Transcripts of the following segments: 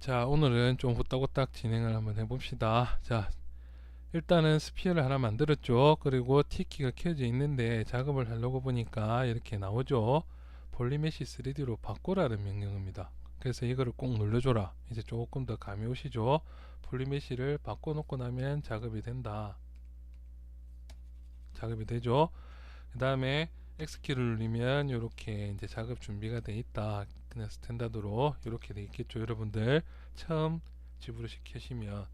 자, 오늘은 좀 후딱후딱 진행을 한번 해봅시다. 자, 일단은 스피어를 하나 만들었죠. 그리고 T키가 켜져 있는데 작업을 하려고 보니까 이렇게 나오죠. 폴리메시 3D로 바꾸라는 명령입니다. 그래서 이거를 꼭 눌러줘라. 이제 조금 더 감이 오시죠. 폴리메시를 바꿔놓고 나면 작업이 된다. 작업이 되죠. 그 다음에 X키를 누르면 이렇게 이제 작업 준비가 돼 있다. 그냥 스탠다드로 이렇게 돼 있겠죠. 여러분들 처음 지브러시 켜시면.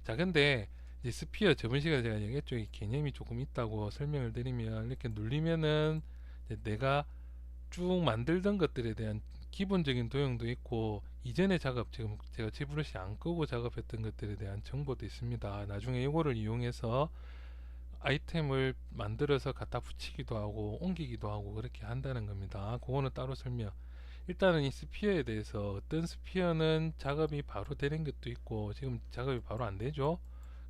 자, 근데 이 스피어 저번 시간에 제가 얘기했죠. 이 개념이 조금 있다고 설명을 드리면 이렇게 눌리면은 이제 내가 쭉 만들던 것들에 대한 기본적인 도형도 있고 이전의 작업, 지금 제가 지브러시 안 끄고 작업했던 것들에 대한 정보도 있습니다. 나중에 이거를 이용해서 아이템을 만들어서 갖다 붙이기도 하고 옮기기도 하고 그렇게 한다는 겁니다. 그거는 따로 설명. 일단은 이 스피어에 대해서 어떤 스피어는 작업이 바로 되는 것도 있고 지금 작업이 바로 안 되죠.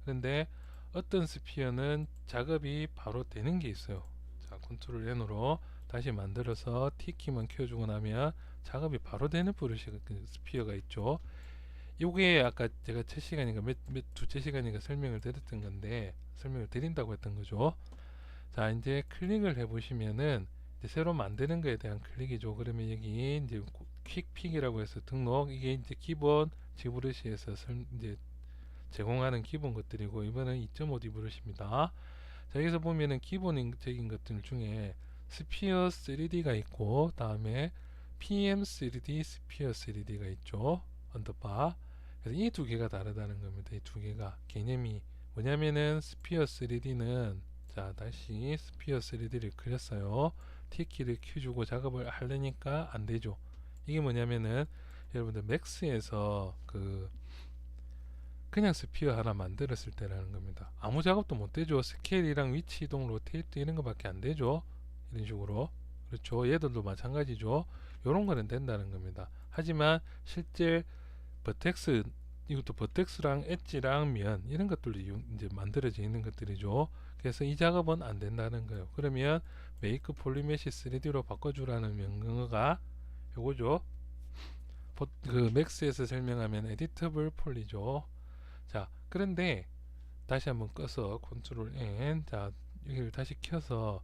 그런데 어떤 스피어는 작업이 바로 되는 게 있어요. 자, 컨트롤 N으로 다시 만들어서 T키만 켜주고 나면 작업이 바로 되는 스피어가 있죠. 요게 아까 제가 첫 시간인가 두째 시간인가 설명을 드렸던 건데 설명을 드린다고 했던 거죠. 자, 이제 클릭을 해보시면은 이제 새로 만드는 거에 대한 클릭이죠. 그러면 여기 이제 퀵픽이라고 해서 등록, 이게 이제 기본 지브러시에서 이제 제공하는 기본 것들이고 이번엔 2.5D 브러시입니다. 자, 여기서 보면은 기본적인 것들 중에 스피어 3D가 있고 다음에 PM3D, 스피어 3D가 있죠. 언더바. 그래서 이 두 개가 다르다는 겁니다. 이 두 개가 개념이 뭐냐면은 스피어 3D는, 자, 다시 스피어 3D를 그렸어요. T키를 큐 주고 작업을 하려니까 안 되죠. 이게 뭐냐면은 여러분들 맥스에서 그냥 스피어 하나 만들었을 때라는 겁니다. 아무 작업도 못 되죠. 스케일이랑 위치 이동, 로테이트 이런 거밖에 안 되죠. 이런 식으로. 그렇죠. 얘들도 마찬가지죠. 이런 거는 된다는 겁니다. 하지만 실제 버텍스, 이것도 버텍스랑 엣지랑 면 이런 것들도 이제 만들어져 있는 것들이죠. 그래서 이 작업은 안 된다는 거예요. 그러면 메이크 폴리메시 3D로 바꿔주라는 명령어가 요거죠. 맥스에서 설명하면 에디터블 폴리죠. 자, 그런데 다시 한번 꺼서 컨트롤 N, 자, 여기를 다시 켜서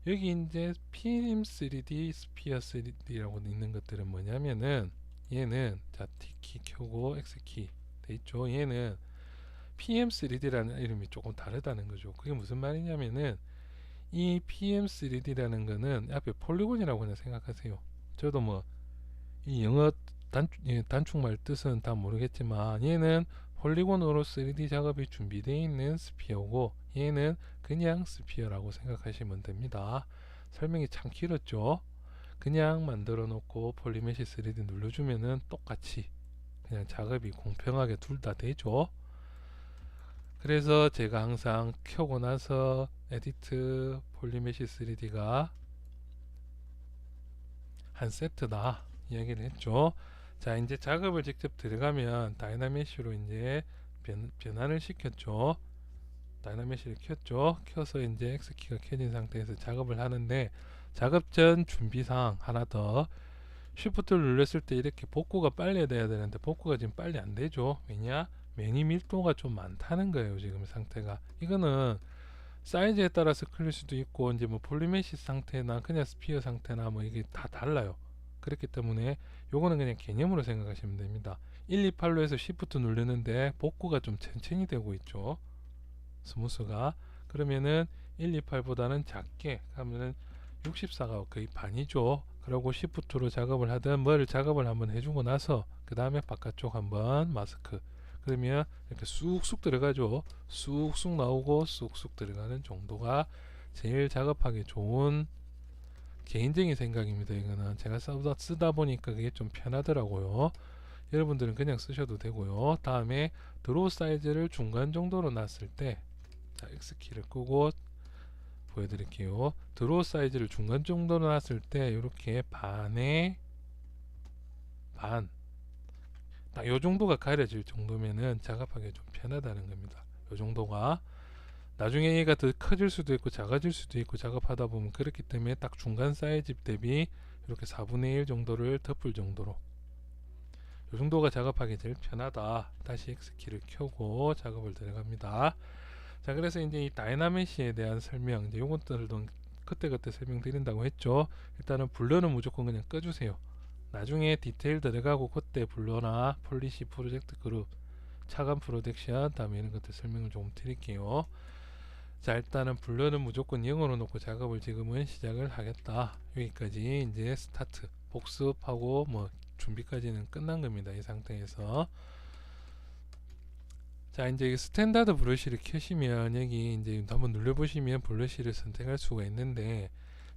여기 이제 PM3D, 스피어 3D라고 있는 것들은 뭐냐면은 얘는, 자, T키 켜고 X키 돼 있죠. 얘는 PM3D라는 이름이 조금 다르다는 거죠. 그게 무슨 말이냐면은 이 PM3D라는 거는 앞에 폴리곤이라고 그냥 생각하세요. 저도 뭐 이 영어 단축말 뜻은 다 모르겠지만 얘는 폴리곤으로 3D 작업이 준비되어 있는 스피어고 얘는 그냥 스피어라고 생각하시면 됩니다. 설명이 참 길었죠. 그냥 만들어 놓고 폴리메시 3D 눌러주면은 똑같이 그냥 작업이 공평하게 둘 다 되죠. 그래서 제가 항상 켜고 나서 에디트 폴리메시 3D가 한 세트다 이야기를 했죠. 자, 이제 작업을 직접 들어가면 다이나메시로 이제 변환을 시켰죠. 다이나메시를 켰죠. 켜서 이제 X키가 켜진 상태에서 작업을 하는데 작업 전 준비사항 하나 더. 쉬프트를 눌렀을 때 이렇게 복구가 빨리 돼야 되는데 복구가 지금 빨리 안 되죠. 왜냐? 매니 밀도가 좀 많다는 거예요. 지금 상태가. 이거는 사이즈에 따라서 클릴 수도 있고 이제 뭐 폴리메시 상태나 그냥 스피어 상태나 뭐 이게 다 달라요. 그렇기 때문에 요거는 그냥 개념으로 생각하시면 됩니다. 128로 해서 Shift 누르는데 복구가 좀 천천히 되고 있죠. 스무스가. 그러면은 128보다는 작게 하면은 64가 거의 반이죠. 그리고 Shift로 작업을 하든 뭘 작업을 한번 해주고 나서 그 다음에 바깥쪽 한번 마스크. 그러면 이렇게 쑥쑥 들어가죠. 쑥쑥 나오고 쑥쑥 들어가는 정도가 제일 작업하기 좋은 개인적인 생각입니다. 이거는 제가 쓰다 보니까 그게 좀 편하더라고요. 여러분들은 그냥 쓰셔도 되고요. 다음에 드로우 사이즈를 중간 정도로 놨을 때, 자, X키를 끄고 보여드릴게요. 드로우 사이즈를 중간 정도로 놨을 때 이렇게 반에 반, 딱 요 정도가 가려질 정도면은 작업하기 좀 편하다는 겁니다. 요 정도가. 나중에 얘가 더 커질 수도 있고 작아질 수도 있고 작업하다 보면 그렇기 때문에 딱 중간 사이즈 대비 이렇게 4분의 1 정도를 덮을 정도로 이 정도가 작업하기 제일 편하다. 다시 X키를 켜고 작업을 들어갑니다. 자, 그래서 이제 이 다이나메시에 대한 설명, 이제 요것들도 그때그때 설명드린다고 했죠. 일단은 블러는 무조건 그냥 꺼주세요. 나중에 디테일 들어가고 그때 블러나 폴리시, 프로젝트 그룹, 차감 프로덕션, 다음에 이런 것들 설명을 조금 드릴게요. 자, 일단은 블러는 무조건 0으로 놓고 작업을 지금은 시작을 하겠다. 여기까지 이제 스타트, 복습하고 뭐 준비까지는 끝난 겁니다. 이 상태에서. 자, 이제 스탠다드 브러쉬를 켜시면 여기 이제 한번 눌러보시면 브러쉬를 선택할 수가 있는데,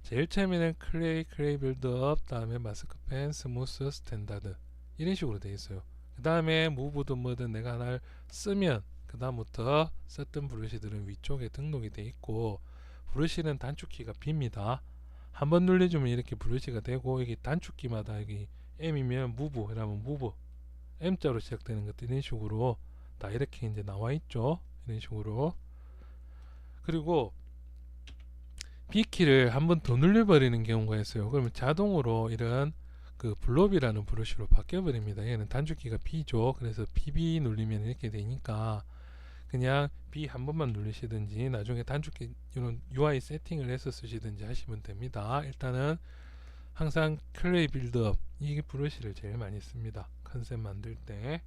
제일 처음에는 클레이 빌드업, 다음에 마스크 펜, 스무스, 스탠다드 이런 식으로 되어 있어요. 그 다음에 무브든 뭐든 내가 하나를 쓰면 그 다음부터 썼던 브러쉬들은 위쪽에 등록이 되어 있고, 브러쉬는 단축키가 B입니다. 한번 눌러주면 이렇게 브러쉬가 되고, 여기 단축키마다 여기 M이면 무브, 그러면 무브, M자로 시작되는 것들 이런 식으로 다 이렇게 이제 나와 있죠. 이런 식으로. 그리고 B키를 한번 더 눌려버리는 경우가 있어요. 그러면 자동으로 이런 그 블롭이라는 브러쉬로 바뀌어 버립니다. 얘는 단축키가 B죠. 그래서 PB 눌리면 이렇게 되니까 그냥 B 한 번만 누르시든지 나중에 단축키 이런 UI 세팅을 해서 쓰시든지 하시면 됩니다. 일단은 항상 클레이 빌드업 이 브러쉬를 제일 많이 씁니다. 컨셉 만들 때.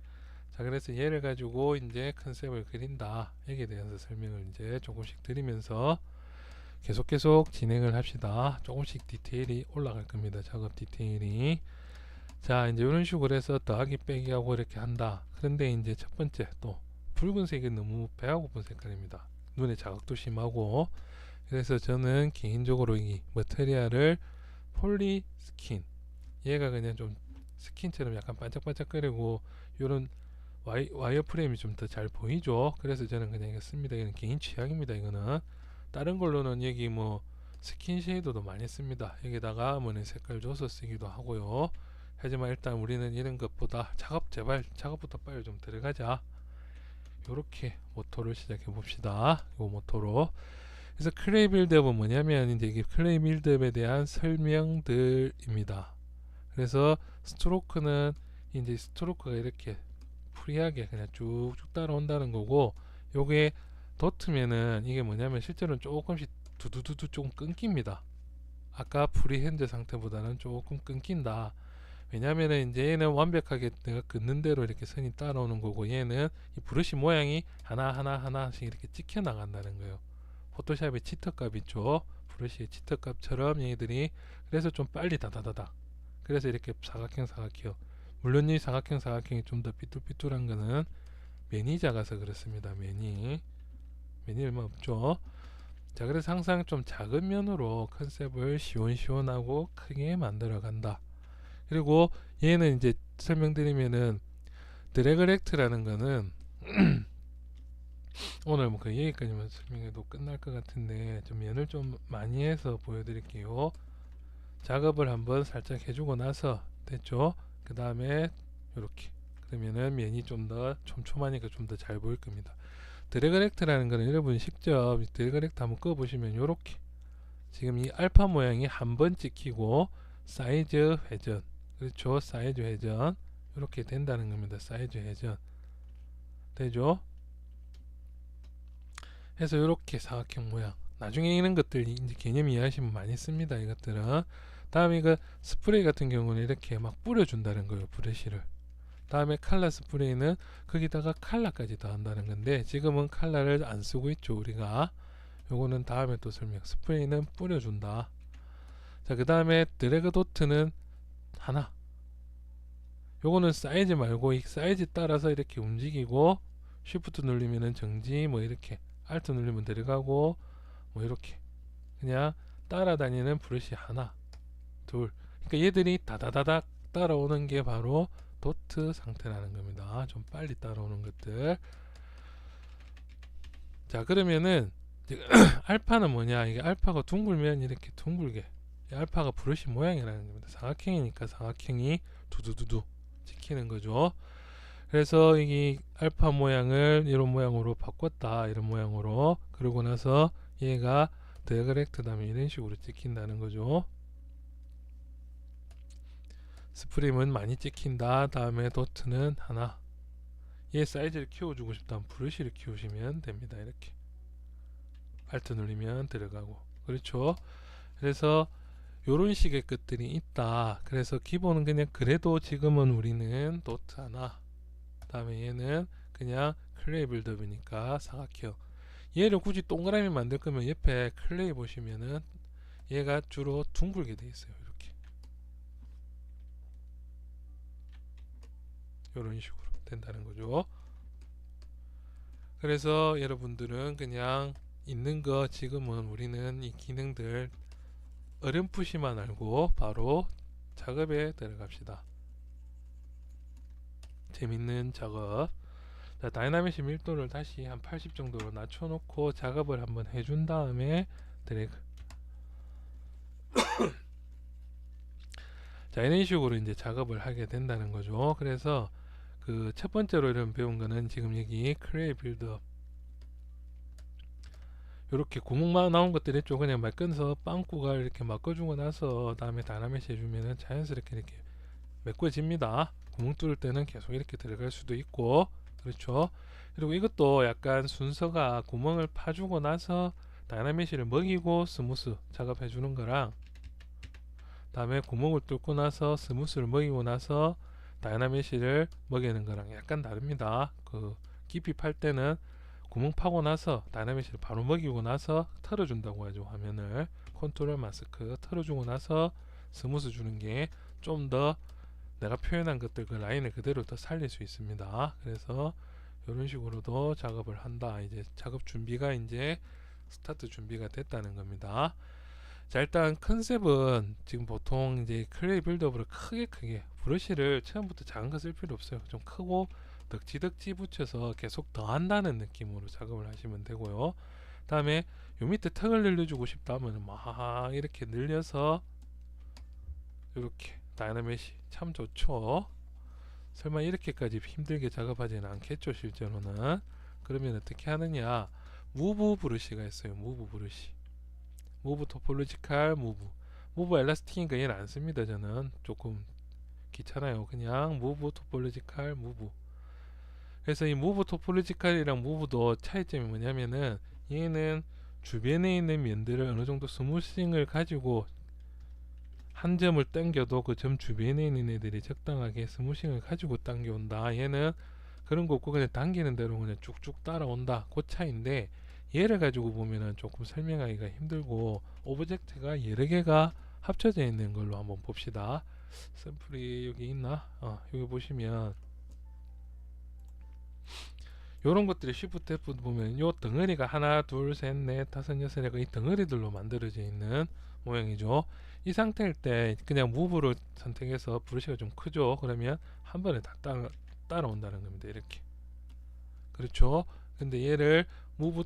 자, 그래서 얘를 가지고 이제 컨셉을 그린다. 여기에 대해서 설명을 이제 조금씩 드리면서 계속 진행을 합시다. 조금씩 디테일이 올라갈 겁니다. 작업 디테일이. 자, 이제 이런 식으로 해서 더하기 빼기 하고 이렇게 한다. 그런데 이제 첫 번째 또 붉은색이 너무 배가 고픈 색깔입니다. 눈에 자극도 심하고. 그래서 저는 개인적으로 이 머테리얼을 폴리 스킨, 얘가 그냥 좀 스킨처럼 약간 반짝반짝거리고 요런 와이어 프레임이 좀 더 잘 보이죠. 그래서 저는 그냥 이거 씁니다. 이건 개인 취향입니다. 이거는 다른 걸로는 여기 뭐 스킨 쉐이더도 많이 씁니다. 여기다가 뭐 색깔 줘서 쓰기도 하고요. 하지만 일단 우리는 이런 것보다 제발 작업부터 빨리 좀 들어가자. 요렇게 모토를 시작해 봅시다. 요 모토로. 그래서 클레이 빌드업은 뭐냐면 이제 이게 클레이 빌드업에 대한 설명들입니다. 그래서 스트로크는 이제 스트로크가 이렇게 프리하게 그냥 쭉쭉 따라온다는 거고, 요게 도트면은 이게 뭐냐면 실제로는 조금씩 두두두두 조금 끊깁니다. 아까 프리핸드 상태보다는 조금 끊긴다. 왜냐면은 이제 얘는 완벽하게 내가 긋는 대로 이렇게 선이 따라오는 거고, 얘는 이 브러쉬 모양이 하나씩 이렇게 찍혀 나간다는 거예요. 포토샵의 치터값 있죠. 브러쉬의 치터값처럼 얘들이, 그래서 좀 빨리 다다다다. 그래서 이렇게 사각형 물론 이 사각형이 좀 더 삐뚤삐뚤한 거는 면이 작아서 그렇습니다. 면이 얼마 없죠. 자, 그래서 항상 좀 작은 면으로 컨셉을 시원시원하고 크게 만들어 간다. 그리고 얘는 이제 설명드리면은 드래그렉트라는 거는 오늘 뭐 그 얘기까지만 설명해도 끝날 것 같은데 좀 면을 좀 많이 해서 보여드릴게요. 작업을 한번 살짝 해주고 나서 됐죠. 그 다음에 이렇게 그러면은 면이 좀 더 촘촘하니까 좀 더 잘 보일 겁니다. 드래그렉트라는 거는 여러분 직접 드래그렉트 한번 꺼 보시면 요렇게 지금 이 알파 모양이 한 번 찍히고 사이즈 회전, 그렇죠, 사이즈 회전 이렇게 된다는 겁니다. 사이즈 회전 되죠. 해서 이렇게 사각형 모양, 나중에 이런 것들 이제 개념 이해하시면 많이 씁니다. 이것들은. 다음에 이거 스프레이 같은 경우는 이렇게 막 뿌려준다는 거예요. 브러쉬를. 다음에 칼라 스프레이는 거기다가 칼라까지 더한다는 건데 지금은 칼라를 안 쓰고 있죠. 우리가 요거는 다음에 또 설명. 스프레이는 뿌려준다. 자, 그 다음에 드래그 도트는 하나, 요거는 사이즈 말고 이 사이즈 따라서 이렇게 움직이고, 쉬프트 누르면은 정지, 뭐 이렇게 알트 누르면 들어가고, 뭐 이렇게 그냥 따라다니는 브러쉬 하나 둘. 그러니까 얘들이 다다다닥 따라오는 게 바로 도트 상태라는 겁니다. 좀 빨리 따라오는 것들. 자, 그러면은 알파는 뭐냐, 이게 알파가 둥글면 이렇게 둥글게, 알파가 브러쉬 모양이라는 겁니다. 사각형이니까 사각형이 두두두두 찍히는 거죠. 그래서 이 알파 모양을 이런 모양으로 바꿨다. 이런 모양으로. 그러고 나서 얘가 드래그렉트 다음에 이런 식으로 찍힌다는 거죠. 스프림은 많이 찍힌다. 다음에 도트는 하나. 얘 사이즈를 키워주고 싶다면 브러쉬를 키우시면 됩니다. 이렇게 알트 누르면 들어가고. 그렇죠. 그래서 요런 식의 것들이 있다. 그래서 기본은 그냥 그래도 지금은 우리는 도트 하나, 다음에 얘는 그냥 클레이 빌드업이니까 사각형. 얘를 굳이 동그라미 만들 거면 옆에 클레이 보시면은 얘가 주로 둥글게 돼 있어요. 이렇게 요런 식으로 된다는 거죠. 그래서 여러분들은 그냥 있는 거 지금은 우리는 이 기능들 어렴풋이만 알고 바로 작업에 들어갑시다. 재밌는 작업. 자, 다이나믹시 밀도를 다시 한 80 정도로 낮춰놓고 작업을 한번 해준 다음에 드래그. 자, 이런 식으로 이제 작업을 하게 된다는 거죠. 그래서 그 첫 번째로 이런 배운 거는 지금 여기 크레이 빌드업 이렇게 구멍만 나온 것들 있죠. 그냥 말 끊어서 빵꾸가 이렇게 막아주고 나서 다음에 다이나믹시 해주면은 자연스럽게 이렇게 메꿔집니다. 구멍 뚫을 때는 계속 이렇게 들어갈 수도 있고, 그렇죠. 그리고 이것도 약간 순서가 구멍을 파주고 나서 다이나믹시를 먹이고 스무스 작업해 주는 거랑, 다음에 구멍을 뚫고 나서 스무스를 먹이고 나서 다이나믹시를 먹이는 거랑 약간 다릅니다. 그 깊이 팔 때는 구멍 파고 나서 다이나믹시를 바로 먹이고 나서 털어준다고 하죠. 화면을 컨트롤 마스크 털어주고 나서 스무스 주는 게 좀 더 내가 표현한 것들 그 라인을 그대로 더 살릴 수 있습니다. 그래서 이런 식으로도 작업을 한다. 이제 작업 준비가 이제 스타트 준비가 됐다는 겁니다. 자, 일단 컨셉은 지금 보통 이제 클레이 빌드업으로 크게 브러쉬를 처음부터 작은 거 쓸 필요 없어요. 좀 크고 덕지덕지 붙여서 계속 더 한다는 느낌으로 작업을 하시면 되고요. 다음에 요 밑에 턱을 늘려주고 싶다면 막 이렇게 늘려서 이렇게 다이나믹이 참 좋죠. 설마 이렇게까지 힘들게 작업하지는 않겠죠, 실제로는. 그러면 어떻게 하느냐, 무브 브러쉬가 있어요. 무브 브러쉬, 무브 토폴로지컬 무브 엘라스틱인가 얘는 안 씁니다. 저는 조금 귀찮아요. 그냥 무브 토폴로지컬 무브. 그래서 이 무브 토폴로지컬이랑 무브도 차이점이 뭐냐면은 얘는 주변에 있는 면들을 어느 정도 스무싱을 가지고 한 점을 당겨도 그 점 주변에 있는 애들이 적당하게 스무싱을 가지고 당겨온다. 얘는 그런 거 없고 그냥 당기는 대로 그냥 쭉쭉 따라온다. 그 차이인데, 얘를 가지고 보면은 조금 설명하기가 힘들고 오브젝트가 여러 개가 합쳐져 있는 걸로 한번 봅시다. 샘플이 여기 있나? 여기 보시면 요런 것들이 Shift F 보면 요 덩어리가 하나 둘 셋 넷 다섯 여섯 개가 이 덩어리들로 만들어져 있는 모양이죠. 이 상태일 때 그냥 무브를 선택해서 브러쉬가 좀 크죠. 그러면 한 번에 다 따라온다는 겁니다. 이렇게. 그렇죠. 근데 얘를 무브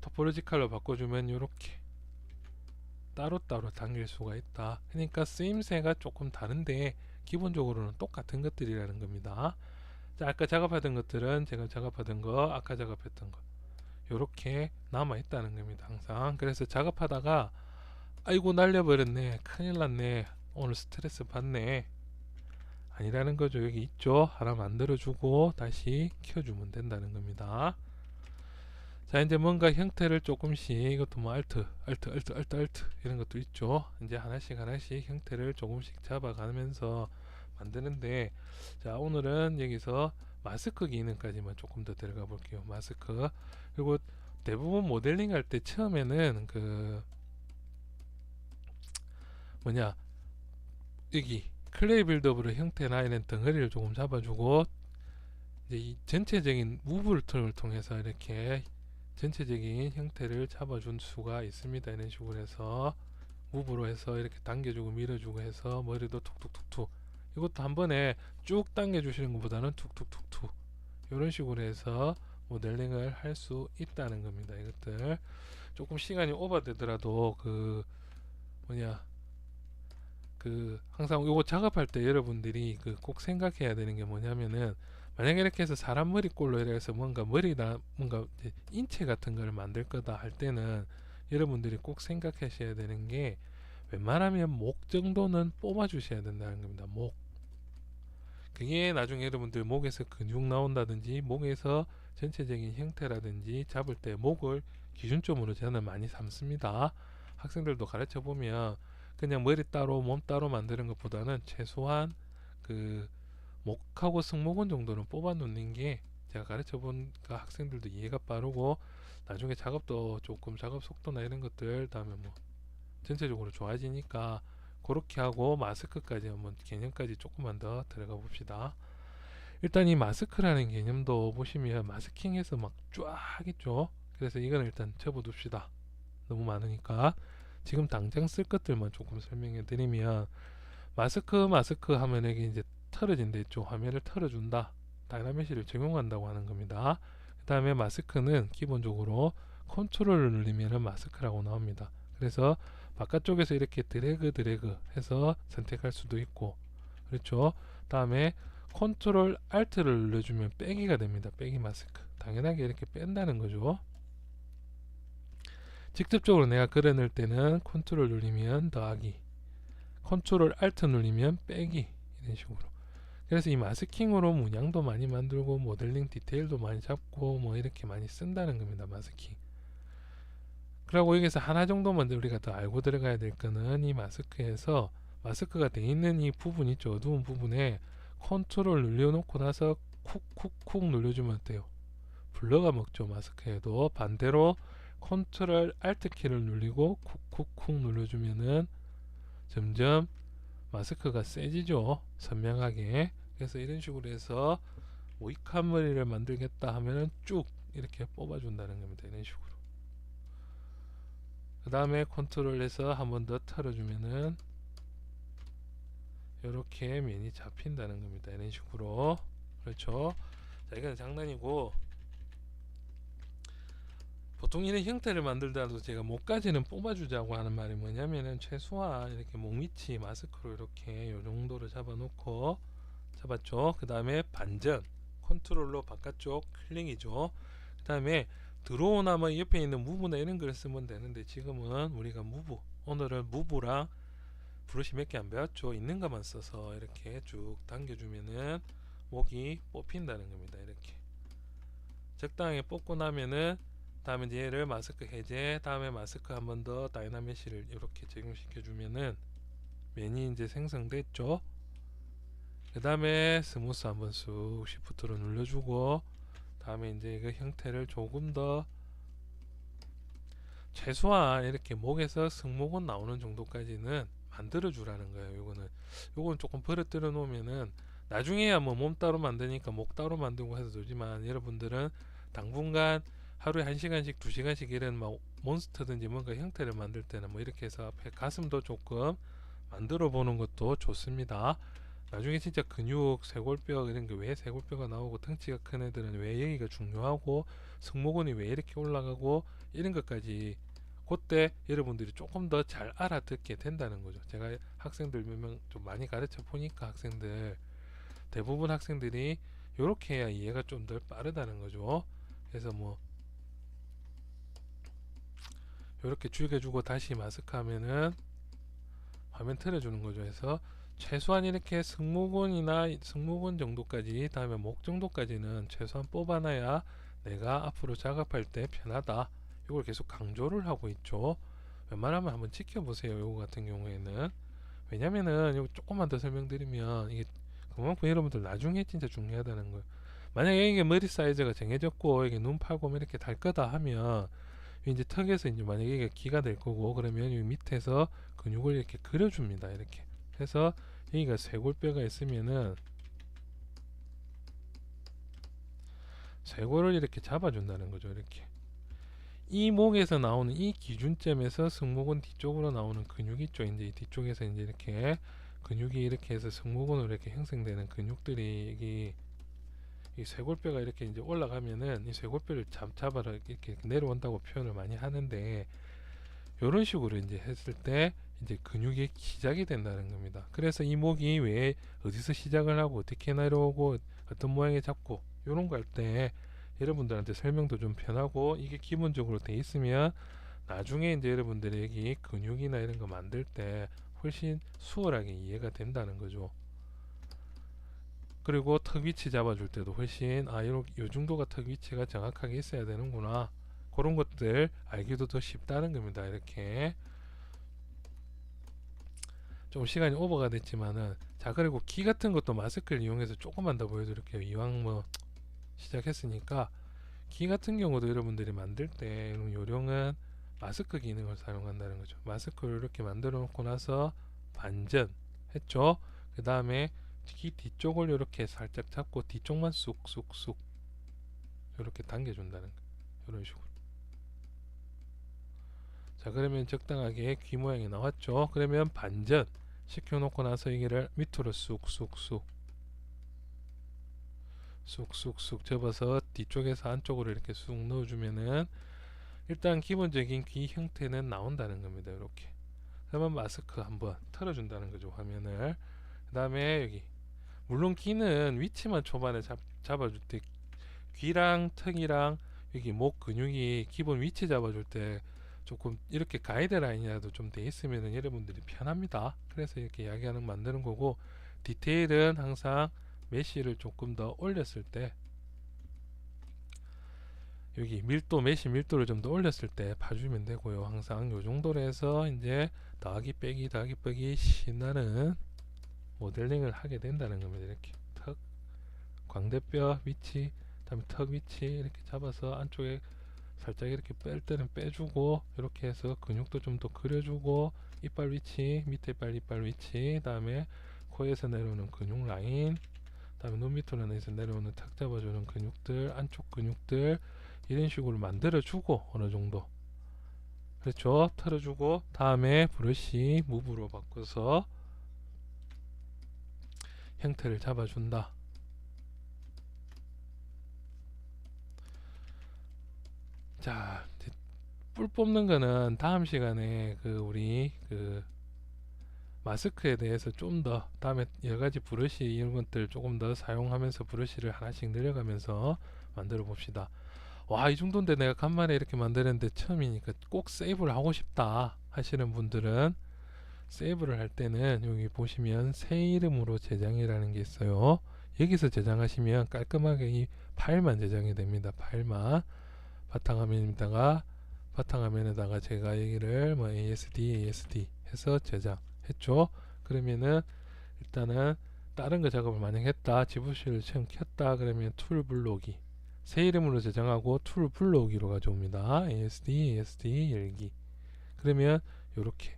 토폴로지컬로 바꿔주면 이렇게 따로따로 당길 수가 있다. 그러니까 쓰임새가 조금 다른데 기본적으로는 똑같은 것들이라는 겁니다. 자, 아까 작업하던 것들은 제가 작업하던 거, 아까 작업했던 거 요렇게 남아 있다는 겁니다. 항상. 그래서 작업하다가 아이고 날려버렸네, 큰일 났네, 오늘 스트레스 받네, 아니라는 거죠. 여기 있죠. 하나 만들어주고 다시 켜주면 된다는 겁니다. 자, 이제 뭔가 형태를 조금씩, 이것도 뭐 알트 이런 것도 있죠. 이제 하나씩 형태를 조금씩 잡아가면서 만드는데, 자, 오늘은 여기서 마스크 기능까지만 조금 더 들어가 볼게요. 마스크. 그리고 대부분 모델링 할 때 처음에는 그 뭐냐, 여기 클레이 빌드업으로 형태나 이런 덩어리를 조금 잡아주고 이제 이 전체적인 무브를 통해서 이렇게 전체적인 형태를 잡아준 수가 있습니다. 이런 식으로 해서 무브로 해서 이렇게 당겨주고 밀어주고 해서 머리도 툭툭툭툭, 이것도 한 번에 쭉 당겨주시는 것보다는 툭툭툭툭 이런 식으로 해서 모델링을 할 수 있다는 겁니다. 이것들 조금 시간이 오버되더라도 그 뭐냐, 그 항상 요거 작업할 때 여러분들이 그 꼭 생각해야 되는 게 뭐냐면은, 만약에 이렇게 해서 사람 머리꼴로 이래서 뭔가 머리나 뭔가 인체 같은 걸 만들 거다 할 때는 여러분들이 꼭 생각하셔야 되는 게, 웬만하면 목 정도는 뽑아 주셔야 된다는 겁니다. 목. 그게 나중에 여러분들 목에서 근육 나온다든지 목에서 전체적인 형태라든지 잡을 때 목을 기준점으로 저는 많이 삼습니다. 학생들도 가르쳐 보면 그냥 머리 따로 몸 따로 만드는 것보다는 최소한 그 목하고 승모근 정도는 뽑아 놓는 게 제가 가르쳐 보니까 학생들도 이해가 빠르고 나중에 작업도 조금 작업 속도나 이런 것들 다음에 뭐 전체적으로 좋아지니까 그렇게 하고 마스크까지 한번 개념까지 조금만 더 들어가 봅시다. 일단 이 마스크라는 개념도 보시면 마스킹해서 막 쫙 있죠. 그래서 이건 일단 접어둡시다. 너무 많으니까 지금 당장 쓸 것들만 조금 설명해 드리면 마스크 하면 이게 이제 털어진다 있죠. 화면을 털어준다. 다이나믹시를 적용한다고 하는 겁니다. 그 다음에 마스크는 기본적으로 컨트롤을 누르면 마스크라고 나옵니다. 그래서 바깥쪽에서 이렇게 드래그 해서 선택할 수도 있고, 그렇죠. 다음에 컨트롤 알트를 눌러주면 빼기가 됩니다. 빼기 마스크. 당연하게 이렇게 뺀다는 거죠. 직접적으로 내가 그려낼 때는 컨트롤 누르면 더하기, 컨트롤 알트 누르면 빼기, 이런 식으로. 그래서 이 마스킹으로 문양도 많이 만들고 모델링 디테일도 많이 잡고 뭐 이렇게 많이 쓴다는 겁니다. 마스킹. 그리고 여기서 하나 정도만 우리가 더 알고 들어가야 될 거는 이 마스크에서 마스크가 돼 있는 이 부분 있죠. 어두운 부분에 컨트롤 눌러놓고 나서 쿡쿡쿡 눌러주면 어때요? 블러가 먹죠. 마스크에도. 반대로 컨트롤 알트 키를 누르고 쿡쿡쿡 눌러주면은 점점 마스크가 세지죠. 선명하게. 그래서 이런 식으로 해서 모이칸 머리를 만들겠다 하면은 쭉 이렇게 뽑아준다는 겁니다. 이런 식으로. 그 다음에 컨트롤해서 한 번 더 털어주면은 이렇게 면이 잡힌다는 겁니다. 이런 식으로. 그렇죠. 자, 이건 장난이고, 보통 이런 형태를 만들더라도 제가 목까지는 뽑아주자고 하는 말이 뭐냐면은 최소한 이렇게 목 밑이 마스크로 이렇게 요 정도로 잡아놓고, 잡았죠. 그 다음에 반전 컨트롤로 바깥쪽 클릭이죠. 그 다음에 드로우나 뭐 옆에 있는 무브나 이런 걸 쓰면 되는데 지금은 우리가 무브, 오늘은 무브랑 브러쉬 몇 개 안 배웠죠. 있는 것만 써서 이렇게 쭉 당겨주면은 목이 뽑힌다는 겁니다. 이렇게 적당하게 뽑고 나면은 다음에 이제 얘를 마스크 해제, 다음에 마스크 한 번 더 다이나믹시를 이렇게 적용시켜 주면은 면이 이제 생성됐죠. 그 다음에 스무스 한번 쑥 시프트로 눌러주고, 다음에 이제 그 형태를 조금 더 최소한 이렇게 목에서 승모근 나오는 정도까지는 만들어 주라는 거예요. 요건 조금 버릇들어 놓으면은 나중에야 뭐 몸 따로 만드니까 목 따로 만들고 해서 되지만, 여러분들은 당분간 하루에 1시간씩 2시간씩 이런 막 몬스터든지 뭔가 형태를 만들 때는 뭐 이렇게 해서 앞에 가슴도 조금 만들어 보는 것도 좋습니다. 나중에 진짜 근육, 쇄골뼈 이런 게 왜 쇄골뼈가 나오고 덩치가 큰 애들은 왜 여기가 중요하고 승모근이 왜 이렇게 올라가고 이런 것까지 그때 여러분들이 조금 더 잘 알아듣게 된다는 거죠. 제가 학생들 몇 명 좀 많이 가르쳐 보니까 학생들 대부분 학생들이 이렇게 해야 이해가 좀 덜 빠르다는 거죠. 그래서 뭐 이렇게 죽여주고 다시 마스크 하면은 화면 틀어주는 거죠. 해서 최소한 이렇게 승모근 정도까지, 다음에 목 정도까지는 최소한 뽑아놔야 내가 앞으로 작업할 때 편하다. 이걸 계속 강조를 하고 있죠. 웬만하면 한번 지켜보세요. 요거 같은 경우에는. 왜냐면은 이거 조금만 더 설명드리면 이게 그만큼 여러분들 나중에 진짜 중요하다는 거예요. 만약에 이게 머리 사이즈가 정해졌고 이게 눈 팔고 이렇게 달 거다 하면 이제 턱에서 이제 만약에 이게 기가 될 거고, 그러면 이 밑에서 근육을 이렇게 그려줍니다. 이렇게 해서 여기가 쇄골뼈가 있으면은 쇄골을 이렇게 잡아준다는 거죠. 이렇게 이 목에서 나오는 이 기준점에서 승모근 뒤쪽으로 나오는 근육이 있죠. 이제 이 뒤쪽에서 이제 이렇게 근육이 이렇게 해서 승모근으로 이렇게 형성되는 근육들이 이 쇄골뼈가 이렇게 이제 올라가면은 이 쇄골뼈를 잡아라 이렇게 내려온다고 표현을 많이 하는데, 이런 식으로 이제 했을 때 이제 근육이 시작이 된다는 겁니다. 그래서 이 목이 왜 어디서 시작을 하고 어떻게 내려오고 어떤 모양에 잡고 이런 거 할 때 여러분들한테 설명도 좀 편하고 이게 기본적으로 돼 있으면 나중에 이제 여러분들이 여기 근육이나 이런 거 만들 때 훨씬 수월하게 이해가 된다는 거죠. 그리고 턱 위치 잡아줄 때도 훨씬 요 정도가 턱 위치가 정확하게 있어야 되는구나, 그런 것들 알기도 더 쉽다는 겁니다. 이렇게 좀 시간이 오버가 됐지만은, 자, 그리고 기 같은 것도 마스크를 이용해서 조금만 더 보여드릴게요. 이왕 뭐 시작했으니까. 기 같은 경우도 여러분들이 만들 때 요령은 마스크 기능을 사용한다는 거죠. 마스크를 이렇게 만들어 놓고 나서 반전 했죠. 그 다음에 귀 뒤쪽을 이렇게 살짝 잡고 뒤쪽만 쑥쑥쑥 이렇게 당겨준다는 거예요. 이런 식으로. 자, 그러면 적당하게 귀 모양이 나왔죠. 그러면 반전 시켜놓고 나서 이거를 밑으로 쑥쑥쑥 쑥쑥쑥 접어서 뒤쪽에서 안쪽으로 이렇게 쑥 넣어주면은 일단 기본적인 귀 형태는 나온다는 겁니다. 이렇게. 그러면 마스크 한번 털어준다는 거죠, 화면을. 그 다음에 여기, 물론 귀는 위치만 초반에 잡아줄 때, 귀랑 턱이랑 여기 목 근육이 기본 위치 잡아줄 때 조금 이렇게 가이드라인이라도 좀 돼 있으면 여러분들이 편합니다. 그래서 이렇게 이야기하는 만드는 거고, 디테일은 항상 메쉬를 조금 더 올렸을 때, 여기 메쉬 밀도를 좀 더 올렸을 때 봐주면 되고요. 항상 요 정도로 해서 이제 더하기 빼기 신나는 모델링을 하게 된다는 겁니다. 이렇게 턱, 광대뼈 위치, 그다음에 턱 위치 이렇게 잡아서 안쪽에 살짝 이렇게 뺄 때는 빼주고, 이렇게 해서 근육도 좀 더 그려주고, 이빨 위치, 밑에 이빨 위치, 그다음에 코에서 내려오는 근육 라인, 그다음에 눈 밑으로 내서 내려오는 턱 잡아주는 근육들, 안쪽 근육들, 이런 식으로 만들어주고, 어느 정도, 그렇죠, 털어주고, 다음에 브러쉬 무브로 바꿔서 형태를 잡아준다. 자, 뿔 뽑는 거는 다음 시간에 우리 마스크에 대해서 좀 더, 다음에 여러 가지 브러쉬 이런 것들 조금 더 사용하면서 브러쉬를 하나씩 늘려가면서 만들어 봅시다. 와, 이 정도인데 내가 간만에 이렇게 만드는데 처음이니까 꼭 세이브를 하고 싶다 하시는 분들은, 세이브를 할 때는 여기 보시면 새 이름으로 제장이라는 게 있어요. 여기서 저장하시면 깔끔하게 이 파일만 저장이 됩니다. 파일만. 바탕화면에다가 제가 여기를 뭐 ASD 해서 저장했죠. 그러면은 일단은 다른 거 작업을 만약 했다, 지브시를 처음 켰다 그러면 툴 불러오기, 새 이름으로 저장하고 툴 불러오기로 가져옵니다. ASD 열기. 그러면 요렇게,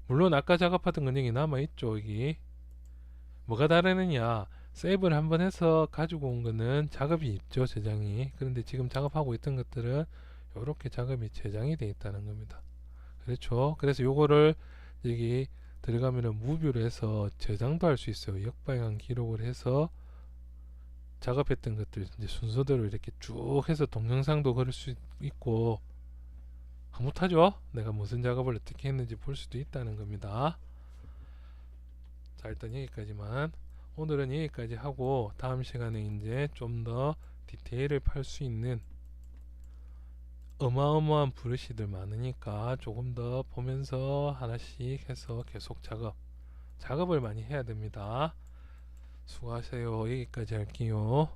물론 아까 작업하던 근육이 남아있죠. 여기 뭐가 다르느냐, 세이브를 한번 해서 가지고 온 거는 작업이 있죠, 저장이. 그런데 지금 작업하고 있던 것들은 이렇게 작업이 저장이 되어 있다는 겁니다. 그렇죠. 그래서 요거를 여기 들어가면은 무뷰로 해서 저장도 할 수 있어요. 역방향 기록을 해서 작업했던 것들 이제 순서대로 이렇게 쭉 해서 동영상도 걸을 수 있고, 흐뭇하죠. 내가 무슨 작업을 어떻게 했는지 볼 수도 있다는 겁니다. 자, 일단 여기까지만, 오늘은 여기까지 하고, 다음 시간에 이제 좀 더 디테일을 팔 수 있는 어마어마한 브러쉬들 많으니까 조금 더 보면서 하나씩 해서 계속 작업을 많이 해야 됩니다. 수고하세요. 여기까지 할게요.